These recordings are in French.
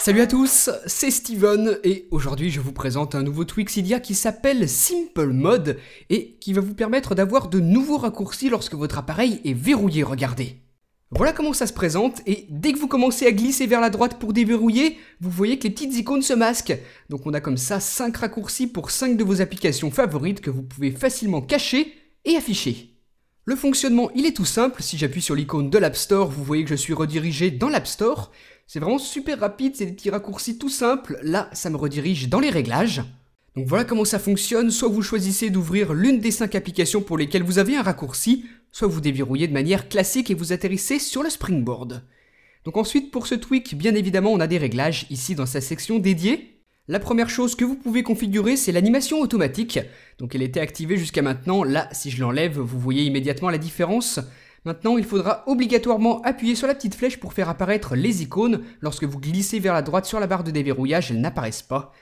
Salut à tous, c'est Steven et aujourd'hui je vous présente un nouveau tweak Cydia qui s'appelle Simple Mode et qui va vous permettre d'avoir de nouveaux raccourcis lorsque votre appareil est verrouillé, regardez. Voilà comment ça se présente et dès que vous commencez à glisser vers la droite pour déverrouiller, vous voyez que les petites icônes se masquent. Donc on a comme ça 5 raccourcis pour 5 de vos applications favorites que vous pouvez facilement cacher et afficher. Le fonctionnement il est tout simple, si j'appuie sur l'icône de l'App Store, vous voyez que je suis redirigé dans l'App Store. C'est vraiment super rapide, c'est des petits raccourcis tout simples. Là, ça me redirige dans les réglages. Donc voilà comment ça fonctionne. Soit vous choisissez d'ouvrir l'une des 5 applications pour lesquelles vous avez un raccourci, soit vous déverrouillez de manière classique et vous atterrissez sur le Springboard. Donc ensuite, pour ce tweak, bien évidemment, on a des réglages ici dans sa section dédiée. La première chose que vous pouvez configurer, c'est l'animation automatique. Donc elle était activée jusqu'à maintenant. Là, si je l'enlève, vous voyez immédiatement la différence. Maintenant, il faudra obligatoirement appuyer sur la petite flèche pour faire apparaître les icônes. Lorsque vous glissez vers la droite sur la barre de déverrouillage, elles n'apparaissent pas.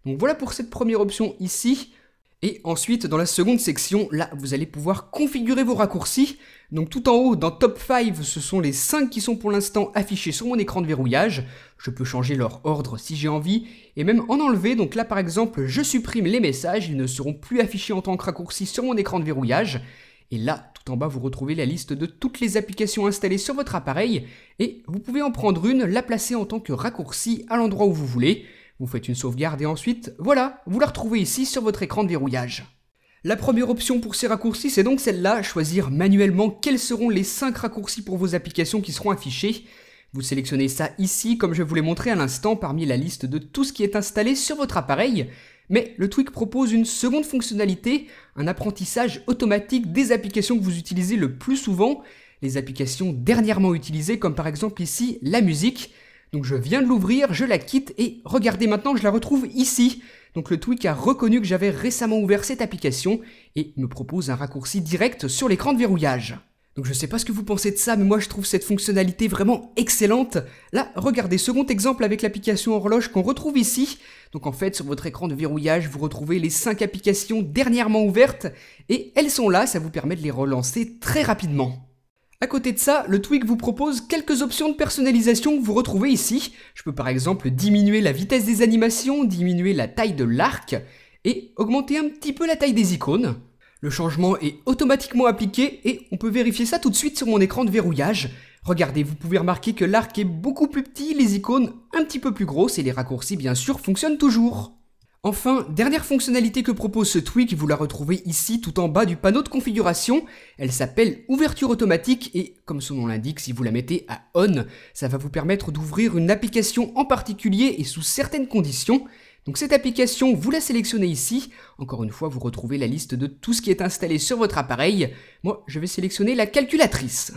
Donc voilà pour cette première option ici. Et ensuite, dans la seconde section, là, vous allez pouvoir configurer vos raccourcis. Donc tout en haut, dans Top 5, ce sont les 5 qui sont pour l'instant affichés sur mon écran de verrouillage. Je peux changer leur ordre si j'ai envie, et même en enlever. Donc là, par exemple, je supprime les messages. Ils ne seront plus affichés en tant que raccourcis sur mon écran de verrouillage. Et là, tout en bas, vous retrouvez la liste de toutes les applications installées sur votre appareil. Et vous pouvez en prendre une, la placer en tant que raccourci à l'endroit où vous voulez. Vous faites une sauvegarde et ensuite, voilà, vous la retrouvez ici sur votre écran de verrouillage. La première option pour ces raccourcis, c'est donc celle-là, choisir manuellement quels seront les 5 raccourcis pour vos applications qui seront affichés. Vous sélectionnez ça ici, comme je vous l'ai montré à l'instant, parmi la liste de tout ce qui est installé sur votre appareil. Mais le tweak propose une seconde fonctionnalité, un apprentissage automatique des applications que vous utilisez le plus souvent, les applications dernièrement utilisées, comme par exemple ici, la musique. Donc je viens de l'ouvrir, je la quitte et regardez maintenant, je la retrouve ici. Donc le tweak a reconnu que j'avais récemment ouvert cette application et me propose un raccourci direct sur l'écran de verrouillage. Donc je sais pas ce que vous pensez de ça, mais moi je trouve cette fonctionnalité vraiment excellente. Là, regardez, second exemple avec l'application horloge qu'on retrouve ici. Donc en fait, sur votre écran de verrouillage, vous retrouvez les 5 applications dernièrement ouvertes et elles sont là, ça vous permet de les relancer très rapidement. À côté de ça, le tweak vous propose quelques options de personnalisation que vous retrouvez ici. Je peux par exemple diminuer la vitesse des animations, diminuer la taille de l'arc et augmenter un petit peu la taille des icônes. Le changement est automatiquement appliqué et on peut vérifier ça tout de suite sur mon écran de verrouillage. Regardez, vous pouvez remarquer que l'arc est beaucoup plus petit, les icônes un petit peu plus grosses et les raccourcis bien sûr fonctionnent toujours. Enfin, dernière fonctionnalité que propose ce tweak, vous la retrouvez ici tout en bas du panneau de configuration. Elle s'appelle ouverture automatique et comme son nom l'indique, si vous la mettez à on, ça va vous permettre d'ouvrir une application en particulier et sous certaines conditions. Donc cette application, vous la sélectionnez ici. Encore une fois, vous retrouvez la liste de tout ce qui est installé sur votre appareil. Moi, je vais sélectionner la calculatrice.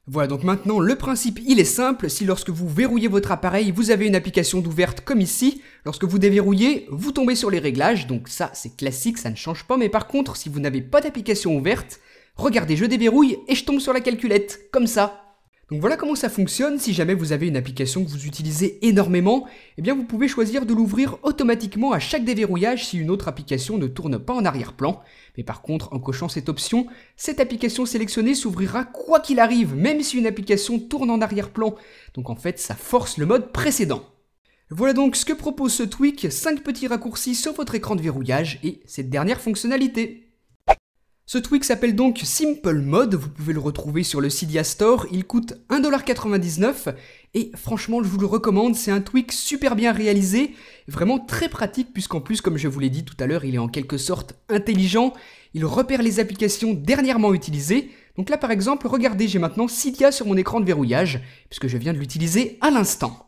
Voilà, donc maintenant, le principe, il est simple. Si lorsque vous verrouillez votre appareil, vous avez une application d'ouverte comme ici, lorsque vous déverrouillez, vous tombez sur les réglages. Donc ça, c'est classique, ça ne change pas. Mais par contre, si vous n'avez pas d'application ouverte, regardez, je déverrouille et je tombe sur la calculette, comme ça. Donc voilà comment ça fonctionne. Si jamais vous avez une application que vous utilisez énormément, eh bien vous pouvez choisir de l'ouvrir automatiquement à chaque déverrouillage si une autre application ne tourne pas en arrière-plan. Mais par contre, en cochant cette option, cette application sélectionnée s'ouvrira quoi qu'il arrive, même si une application tourne en arrière-plan. Donc en fait, ça force le mode précédent. Voilà donc ce que propose ce tweak, 5 petits raccourcis sur votre écran de verrouillage et cette dernière fonctionnalité. Ce tweak s'appelle donc Simple Mode, vous pouvez le retrouver sur le Cydia Store, il coûte 1,99$ et franchement je vous le recommande, c'est un tweak super bien réalisé, vraiment très pratique puisqu'en plus comme je vous l'ai dit tout à l'heure, il est en quelque sorte intelligent, il repère les applications dernièrement utilisées. Donc là par exemple, regardez, j'ai maintenant Cydia sur mon écran de verrouillage puisque je viens de l'utiliser à l'instant.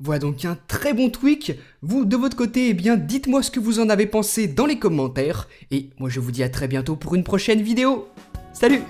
Voilà donc un très bon tweak. Vous, de votre côté, eh bien, dites-moi ce que vous en avez pensé dans les commentaires. Et moi, je vous dis à très bientôt pour une prochaine vidéo. Salut!